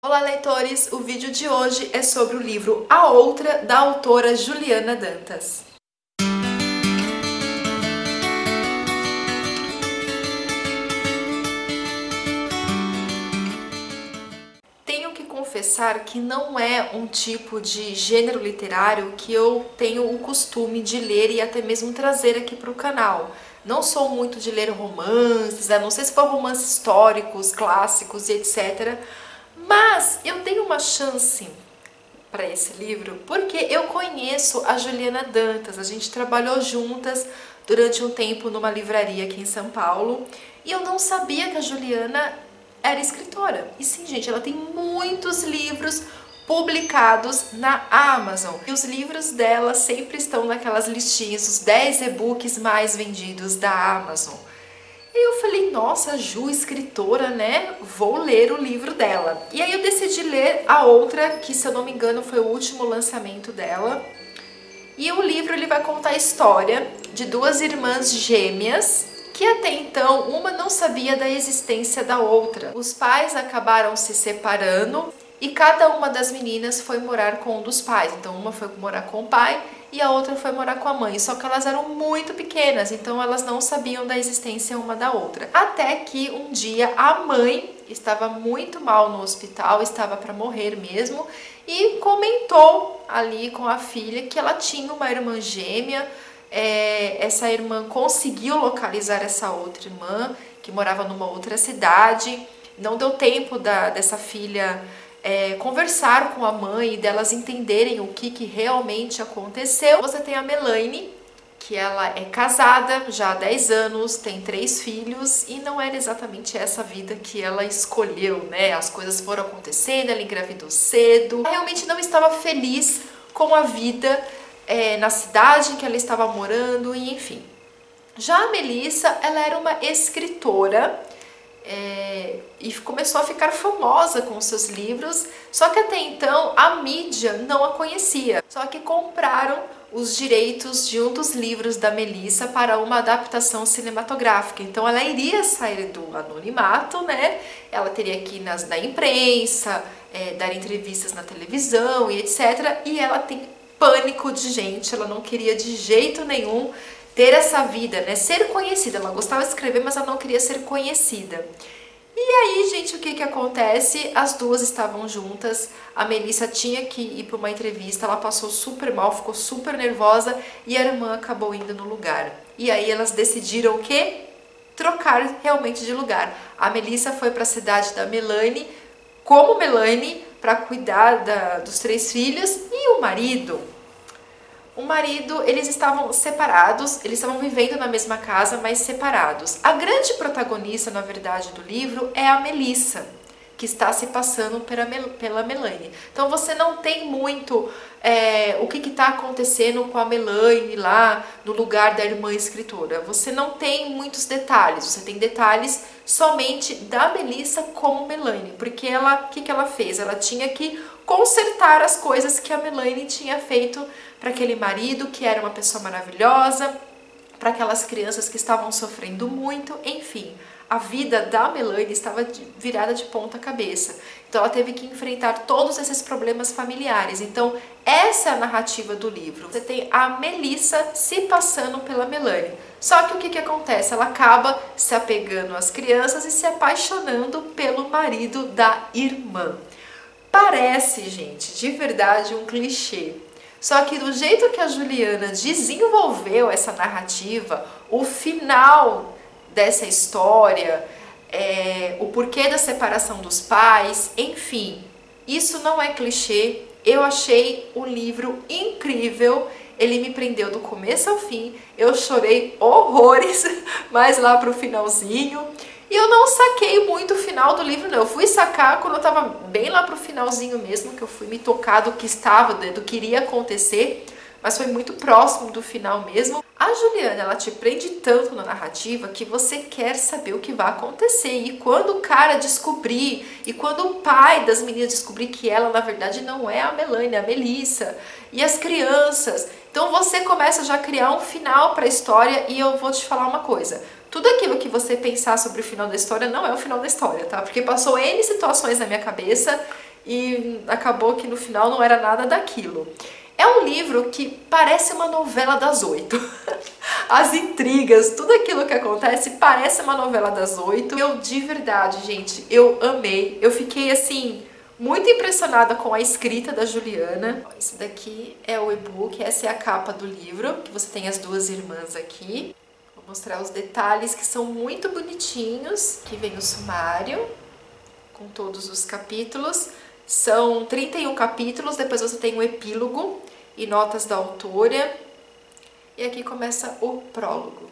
Olá, leitores! O vídeo de hoje é sobre o livro A Outra, da autora Juliana Dantas. Tenho que confessar que não é um tipo de gênero literário que eu tenho o costume de ler e até mesmo trazer aqui para o canal. Não sou muito de ler romances, a não sei se for romances históricos, clássicos e etc. Mas eu dei uma chance para esse livro porque eu conheço a Juliana Dantas. A gente trabalhou juntas durante um tempo numa livraria aqui em São Paulo e eu não sabia que a Juliana era escritora. E sim, gente, ela tem muitos livros publicados na Amazon. E os livros dela sempre estão naquelas listinhas, os 10 e-books mais vendidos da Amazon. E eu falei, nossa, Ju, escritora, né? Vou ler o livro dela. E aí eu decidi ler A Outra, que se eu não me engano foi o último lançamento dela. E o livro ele vai contar a história de duas irmãs gêmeas que até então uma não sabia da existência da outra. Os pais acabaram se separando e cada uma das meninas foi morar com um dos pais. Então uma foi morar com o pai e a outra foi morar com a mãe. Só que elas eram muito pequenas, então elas não sabiam da existência uma da outra. Até que um dia a mãe estava muito mal no hospital, estava para morrer mesmo, e comentou ali com a filha que ela tinha uma irmã gêmea. Essa irmã conseguiu localizar essa outra irmã que morava numa outra cidade. Não deu tempo dessa filha conversar com a mãe e delas entenderem o que realmente aconteceu. Você tem a Melaine, que ela é casada já há 10 anos, tem 3 filhos e não era exatamente essa vida que ela escolheu, né? As coisas foram acontecendo, ela engravidou cedo, ela realmente não estava feliz com a vida na cidade em que ela estava morando, e enfim. Já a Melissa, ela era uma escritora e começou a ficar famosa com seus livros, só que até então a mídia não a conhecia. Só que compraram os direitos de um dos livros da Melissa para uma adaptação cinematográfica. Então ela iria sair do anonimato, né? Ela teria que ir na imprensa, dar entrevistas na televisão e etc. E ela tem pânico de gente, ela não queria de jeito nenhum ter essa vida, né? Ser conhecida. Ela gostava de escrever, mas ela não queria ser conhecida. E aí, gente, o que acontece? As duas estavam juntas, a Melissa tinha que ir para uma entrevista, ela passou super mal, ficou super nervosa e a irmã acabou indo no lugar. E aí elas decidiram o quê? Trocar realmente de lugar. A Melissa foi para a cidade da Melaine, como Melaine, para cuidar dos 3 filhos, e o marido, eles estavam separados, eles estavam vivendo na mesma casa, mas separados. A grande protagonista, na verdade, do livro é a Melissa, que está se passando pela Melaine. Então você não tem muito o que está acontecendo com a Melaine lá no lugar da irmã escritora. Você não tem muitos detalhes, você tem detalhes somente da Melissa como Melaine, porque o que ela fez? Ela tinha que consertar as coisas que a Melaine tinha feito para aquele marido, que era uma pessoa maravilhosa, para aquelas crianças que estavam sofrendo muito, enfim. A vida da Melaine estava virada de ponta cabeça. Então ela teve que enfrentar todos esses problemas familiares. Então essa é a narrativa do livro. Você tem a Melissa se passando pela Melaine. Só que o que acontece? Ela acaba se apegando às crianças e se apaixonando pelo marido da irmã. Parece, gente, de verdade um clichê. Só que do jeito que a Juliana desenvolveu essa narrativa, o final dessa história, o porquê da separação dos pais, enfim, isso não é clichê. Eu achei o livro incrível, ele me prendeu do começo ao fim, eu chorei horrores, mas lá pro finalzinho. E eu não saquei muito o final do livro, não. Eu fui sacar quando eu tava bem lá pro finalzinho mesmo, que eu fui me tocar do que iria acontecer, mas foi muito próximo do final mesmo. A Juliana, ela te prende tanto na narrativa que você quer saber o que vai acontecer. E quando o cara descobrir, e quando o pai das meninas descobrir que ela, na verdade, não é a Melaine, é a Melissa, e as crianças. Então você começa já a criar um final para a história, e eu vou te falar uma coisa. Tudo aquilo que você pensar sobre o final da história não é o final da história, tá? Porque passou N situações na minha cabeça e acabou que no final não era nada daquilo. É um livro que parece uma novela das 8. As intrigas, tudo aquilo que acontece parece uma novela das 8. Eu, de verdade, gente, eu amei. Eu fiquei, assim, muito impressionada com a escrita da Juliana. Esse daqui é o e-book, essa é a capa do livro, que você tem as duas irmãs aqui. Vou mostrar os detalhes que são muito bonitinhos. Aqui vem o sumário, com todos os capítulos. São 31 capítulos, depois você tem um epílogo e notas da autora. E aqui começa o prólogo.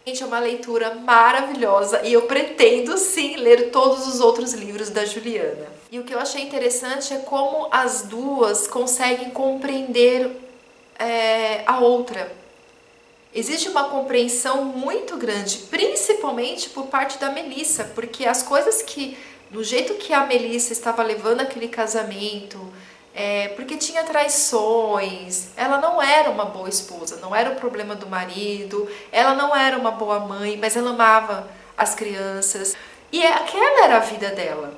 Gente, é uma leitura maravilhosa e eu pretendo sim ler todos os outros livros da Juliana. E o que eu achei interessante é como as duas conseguem compreender a outra. Existe uma compreensão muito grande, principalmente por parte da Melissa, porque as coisas que, do jeito que a Melissa estava levando aquele casamento, porque tinha traições, ela não era uma boa esposa, não era o problema do marido, ela não era uma boa mãe, mas ela amava as crianças. E aquela era a vida dela,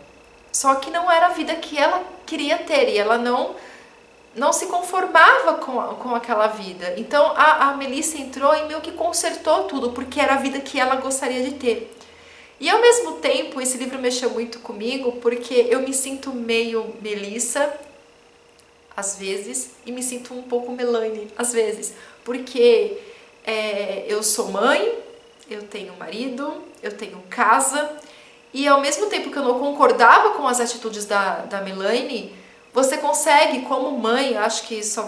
só que não era a vida que ela queria ter, e ela não se conformava com aquela vida. Então a Melissa entrou e meio que consertou tudo, porque era a vida que ela gostaria de ter. E ao mesmo tempo, esse livro mexeu muito comigo, porque eu me sinto meio Melissa, às vezes, e me sinto um pouco Melanie, às vezes. Porque eu sou mãe, eu tenho marido, eu tenho casa, e ao mesmo tempo que eu não concordava com as atitudes da Melanie, você consegue, como mãe, acho que só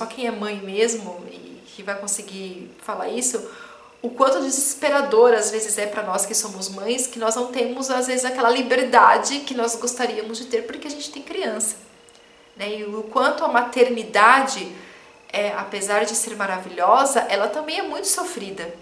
quem é mãe mesmo e que vai conseguir falar isso, o quanto desesperador às vezes é para nós que somos mães, que nós não temos às vezes aquela liberdade que nós gostaríamos de ter porque a gente tem criança, né? E o quanto a maternidade, apesar de ser maravilhosa, ela também é muito sofrida,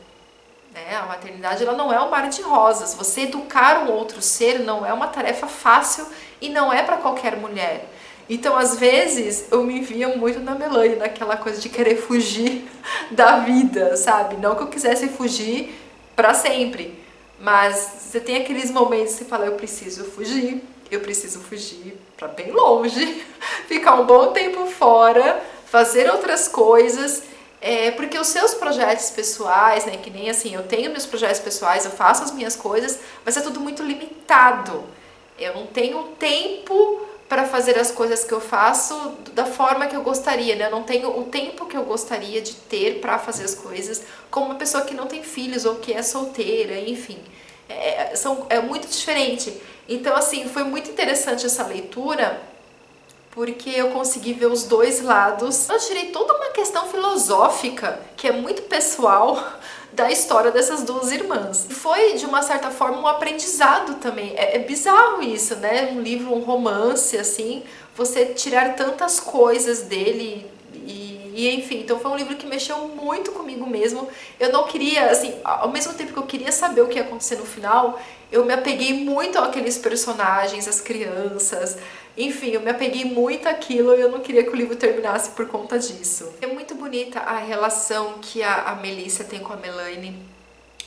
né? A maternidade ela não é um mar de rosas. Você educar um outro ser não é uma tarefa fácil e não é para qualquer mulher. Então, às vezes, eu me via muito na Melanie, naquela coisa de querer fugir da vida, sabe? Não que eu quisesse fugir para sempre, mas você tem aqueles momentos que você fala, eu preciso fugir para bem longe, ficar um bom tempo fora, fazer outras coisas, porque os seus projetos pessoais, né, que nem assim, eu tenho meus projetos pessoais, eu faço as minhas coisas, mas é tudo muito limitado. Eu não tenho tempo para fazer as coisas que eu faço da forma que eu gostaria, né? Eu não tenho o tempo que eu gostaria de ter para fazer as coisas, como uma pessoa que não tem filhos ou que é solteira, enfim. É muito diferente. Então, assim, foi muito interessante essa leitura, porque eu consegui ver os dois lados. Eu tirei toda uma questão filosófica, que é muito pessoal, da história dessas duas irmãs. Foi, de uma certa forma, um aprendizado também. É bizarro isso, né? Um livro, um romance, assim, você tirar tantas coisas dele e enfim. Então foi um livro que mexeu muito comigo mesmo. Eu não queria, assim, ao mesmo tempo que eu queria saber o que ia acontecer no final, eu me apeguei muito àqueles personagens, às crianças. Enfim, eu me apeguei muito àquilo e eu não queria que o livro terminasse por conta disso. É muito bonita a relação que a Melissa tem com a Melanie,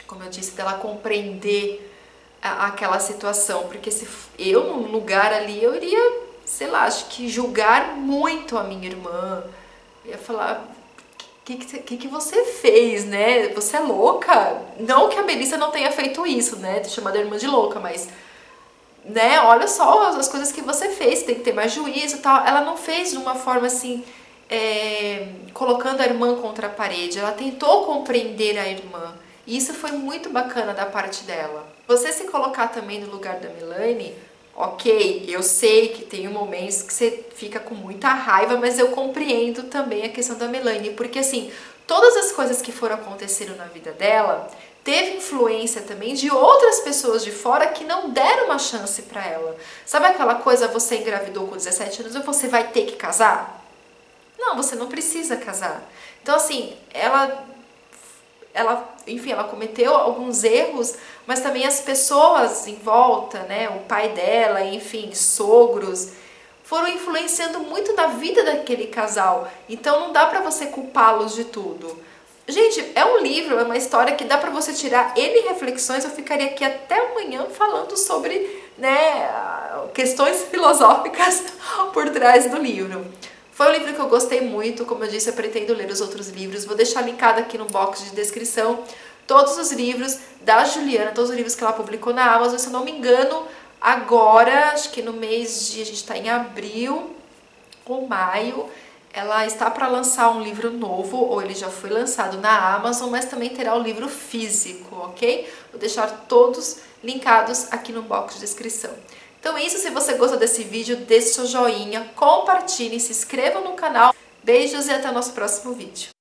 como eu disse, dela compreender aquela situação, porque se eu num lugar ali, eu iria, sei lá, acho que julgar muito a minha irmã. Eu ia falar, o que você fez, né? Você é louca? Não que a Melissa não tenha feito isso, né? De chamar a irmã de louca, mas... né, olha só as coisas que você fez, tem que ter mais juízo e tal. Ela não fez de uma forma assim, colocando a irmã contra a parede. Ela tentou compreender a irmã. E isso foi muito bacana da parte dela. Você se colocar também no lugar da Melanie, ok, eu sei que tem momentos que você fica com muita raiva, mas eu compreendo também a questão da Melanie, porque assim, todas as coisas que foram acontecendo na vida dela teve influência também de outras pessoas de fora que não deram uma chance pra ela. Sabe aquela coisa, você engravidou com 17 anos e você vai ter que casar? Não, você não precisa casar. Então assim, enfim, ela cometeu alguns erros, mas também as pessoas em volta, né, o pai dela, enfim, sogros, foram influenciando muito na vida daquele casal. Então não dá pra você culpá-los de tudo. Gente, é um livro, é uma história que dá pra você tirar N reflexões. Eu ficaria aqui até amanhã falando sobre, né, questões filosóficas por trás do livro. Foi um livro que eu gostei muito, como eu disse, eu pretendo ler os outros livros, vou deixar linkado aqui no box de descrição todos os livros da Juliana, todos os livros que ela publicou na Amazon, se eu não me engano, agora, acho que no mês de, a gente está em abril ou maio, ela está para lançar um livro novo, ou ele já foi lançado na Amazon, mas também terá o livro físico, ok? Vou deixar todos linkados aqui no box de descrição. Então é isso, se você gostou desse vídeo, deixe seu joinha, compartilhe, se inscreva no canal. Beijos e até o nosso próximo vídeo.